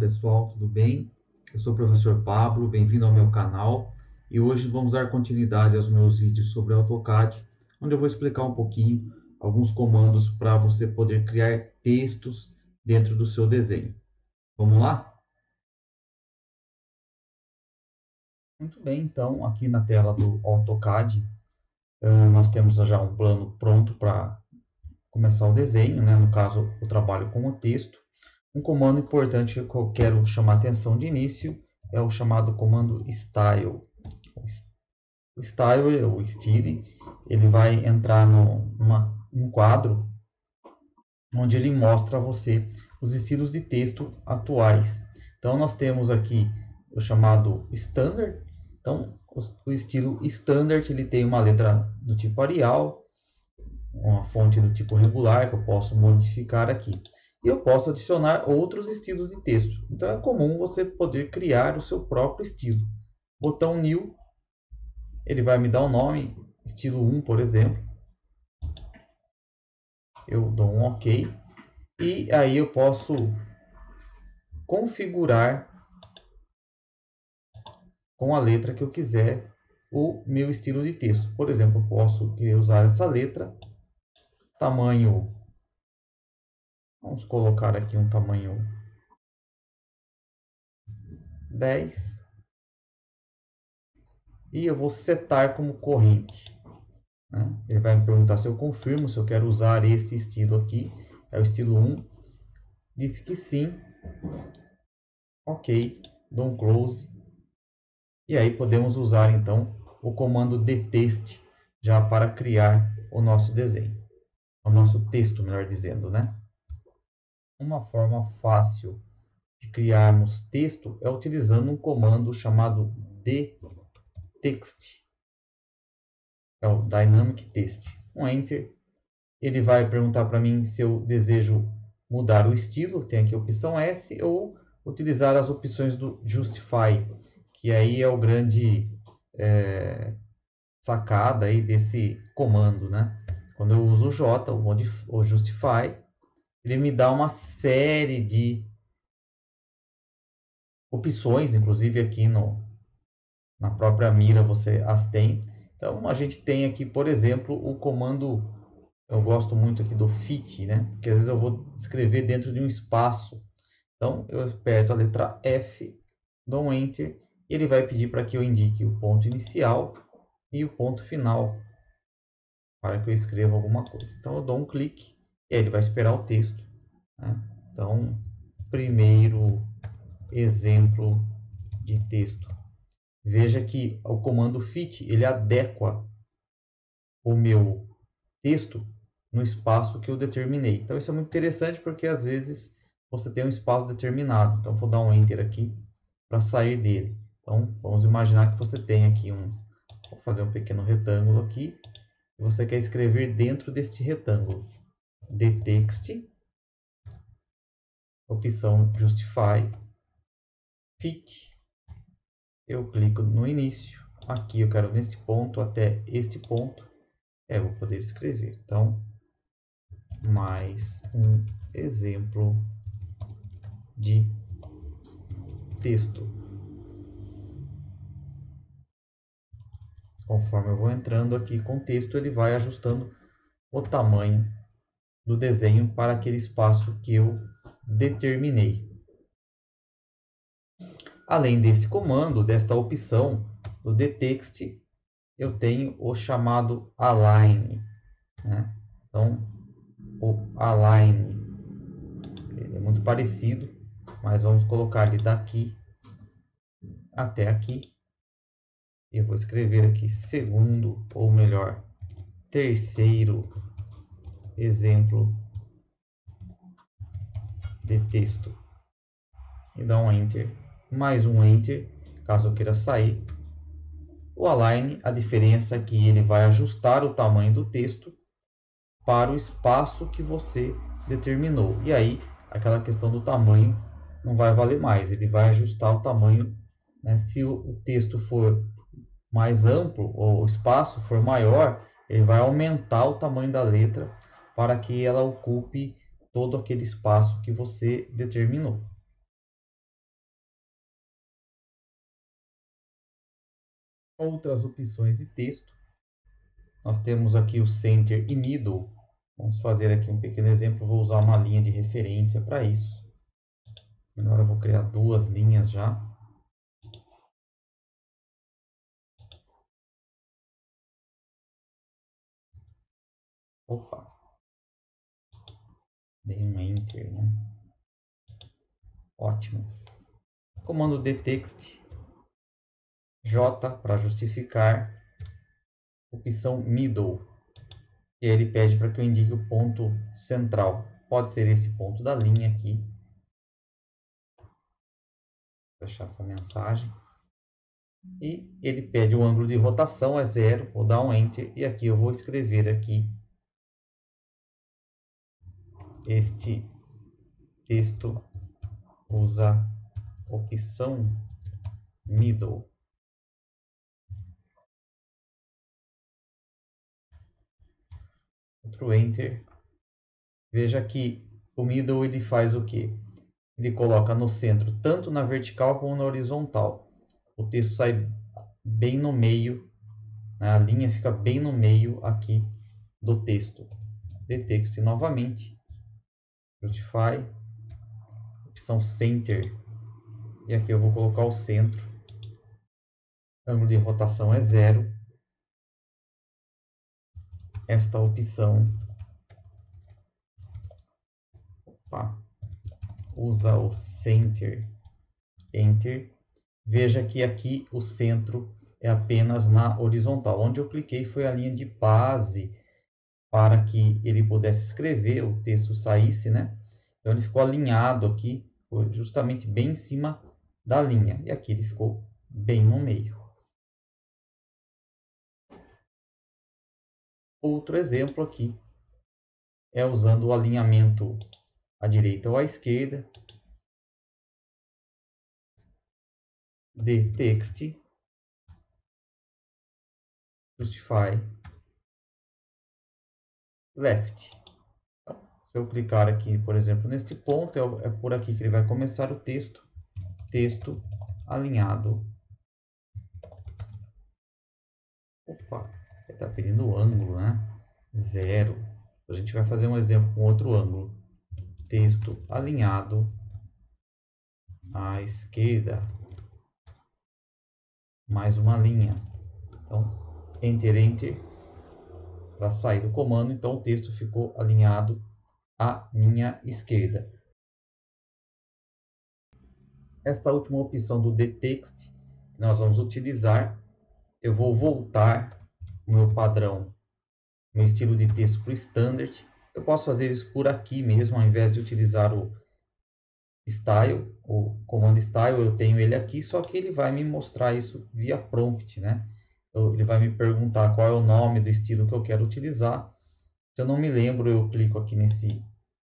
pessoal, tudo bem? Eu sou o professor Pablo, bem-vindo ao meu canal e hoje vamos dar continuidade aos meus vídeos sobre AutoCAD, onde eu vou explicar um pouquinho alguns comandos para você poder criar textos dentro do seu desenho. Vamos lá? Muito bem, então aqui na tela do AutoCAD nós temos já um plano pronto para começar o desenho, né? No caso, eu trabalho com o texto. Um comando importante que eu quero chamar a atenção de início é o chamado comando style. O style, o style, ele vai entrar num quadro onde ele mostra a você os estilos de texto atuais. Então nós temos aqui o chamado standard. Então o estilo standard ele tem uma letra do tipo Arial, uma fonte do tipo regular que eu posso modificar aqui. E eu posso adicionar outros estilos de texto. Então é comum você poder criar o seu próprio estilo. Botão New, ele vai me dar um nome, estilo 1, por exemplo. Eu dou um OK. E aí eu posso configurar com a letra que eu quiser o meu estilo de texto. Por exemplo, eu posso usar essa letra, tamanho, vamos colocar aqui um tamanho 10. E eu vou setar como corrente. Ele vai me perguntar se eu confirmo, se eu quero usar esse estilo aqui. É o estilo 1. Disse que sim. Ok. Dou um close. E aí podemos usar então o comando dtxt já para criar o nosso desenho. O nosso texto, melhor dizendo, né? Uma forma fácil de criarmos texto é utilizando um comando chamado dtxt. É o Dynamic Text. Um Enter. Ele vai perguntar para mim se eu desejo mudar o estilo. Tem aqui a opção S. Ou utilizar as opções do Justify. Que aí é o grande sacada aí desse comando, né? Quando eu uso o J, o Justify, ele me dá uma série de opções. Inclusive aqui na própria mira você as tem. Então a gente tem aqui, por exemplo, o comando, eu gosto muito aqui do fit, né? Porque às vezes eu vou escrever dentro de um espaço. Então eu aperto a letra F, dou um Enter, e ele vai pedir para que eu indique o ponto inicial e o ponto final para que eu escreva alguma coisa. Então eu dou um clique e ele vai esperar o texto, né? Então, primeiro exemplo de texto. Veja que o comando fit ele adequa o meu texto no espaço que eu determinei. Então isso é muito interessante porque às vezes você tem um espaço determinado. Então vou dar um Enter aqui para sair dele. Então vamos imaginar que você tem aqui vou fazer um pequeno retângulo aqui. E você quer escrever dentro deste retângulo. Dtext, opção Justify, Fit. Eu clico no início. Aqui eu quero neste ponto até este ponto. Eu vou poder escrever. Então, mais um exemplo de texto. Conforme eu vou entrando aqui com o texto, ele vai ajustando o tamanho do desenho para aquele espaço que eu determinei. Além desse comando, desta opção do dtext, eu tenho o chamado align, né? Então, o align ele é muito parecido, mas vamos colocar ele daqui até aqui. Eu vou escrever aqui segundo, ou melhor, terceiro exemplo de texto. E dá um Enter, mais um Enter, caso eu queira sair. O Align, a diferença é que ele vai ajustar o tamanho do texto para o espaço que você determinou. E aí, aquela questão do tamanho não vai valer mais. Ele vai ajustar o tamanho, né? Se o texto for mais amplo, ou o espaço for maior, ele vai aumentar o tamanho da letra para que ela ocupe todo aquele espaço que você determinou. outras opções de texto. Nós temos aqui o Center e Middle. Vamos fazer aqui um pequeno exemplo. Vou usar uma linha de referência para isso. Agora eu vou criar duas linhas já. Opa! Dei um Enter, né? Ótimo. Comando dText, J para justificar, opção Middle. E aí ele pede para que eu indique o ponto central. Pode ser esse ponto da linha aqui. Vou fechar essa mensagem. E ele pede o ângulo de rotação é 0. Vou dar um Enter. E aqui eu vou escrever aqui. Este texto usa opção Middle. Outro Enter. Veja que o Middle ele faz o quê? Ele coloca no centro, tanto na vertical como na horizontal. O texto sai bem no meio, né? A linha fica bem no meio aqui do texto. dText novamente. Justify. Opção Center. E aqui eu vou colocar o centro. Ângulo de rotação é 0. Esta opção usa o Center. Enter. Veja que aqui o centro é apenas na horizontal. Onde eu cliquei foi a linha de base para que ele pudesse escrever, o texto saísse, né? Então ele ficou alinhado aqui, justamente bem em cima da linha. E aqui ele ficou bem no meio. Outro exemplo aqui é usando o alinhamento à direita ou à esquerda. dText, Justify, Left. Então, se eu clicar aqui, por exemplo, neste ponto, é por aqui que ele vai começar o texto. Texto alinhado. Opa, ele está pedindo o ângulo, né? 0. A gente vai fazer um exemplo com outro ângulo. Texto alinhado à esquerda. Mais uma linha. Então, Enter, Enter. Para sair do comando, então o texto ficou alinhado à minha esquerda. Esta última opção do dText que nós vamos utilizar, eu vou voltar o meu padrão, meu estilo de texto para o Standard. Eu posso fazer isso por aqui mesmo, ao invés de utilizar o Style, o comando Style, eu tenho ele aqui, só que ele vai me mostrar isso via prompt, né? Ele vai me perguntar qual é o nome do estilo que eu quero utilizar. Se eu não me lembro, eu clico aqui nesse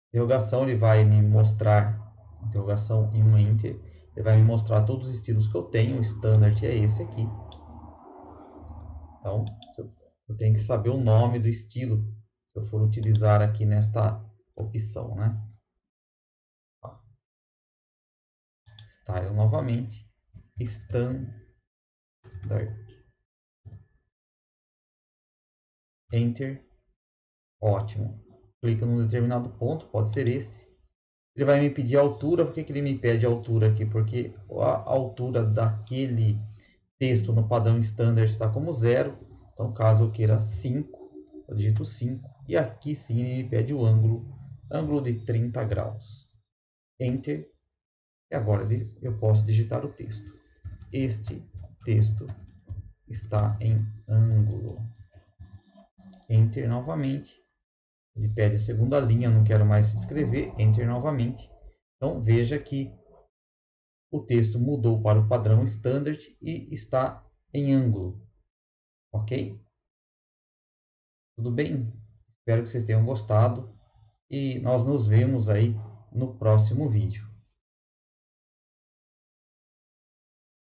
interrogação, ele vai me mostrar, interrogação e um Enter, ele vai me mostrar todos os estilos que eu tenho. O Standard é esse aqui. Então, eu tenho que saber o nome do estilo, se eu for utilizar aqui nesta opção, né? Style novamente, Standard. Enter. Ótimo. Clico num determinado ponto, pode ser esse. Ele vai me pedir a altura. Por que ele me pede a altura aqui? Porque a altura daquele texto no padrão standard está como 0. Então, caso eu queira 5, eu digito 5. E aqui sim ele me pede o ângulo de 30 graus. Enter. E agora eu posso digitar o texto. Este texto está em ângulo. Enter novamente. Ele pede a segunda linha, não quero mais escrever. Enter novamente. Então veja que o texto mudou para o padrão standard e está em ângulo. Ok? Tudo bem? Espero que vocês tenham gostado e nós nos vemos aí no próximo vídeo.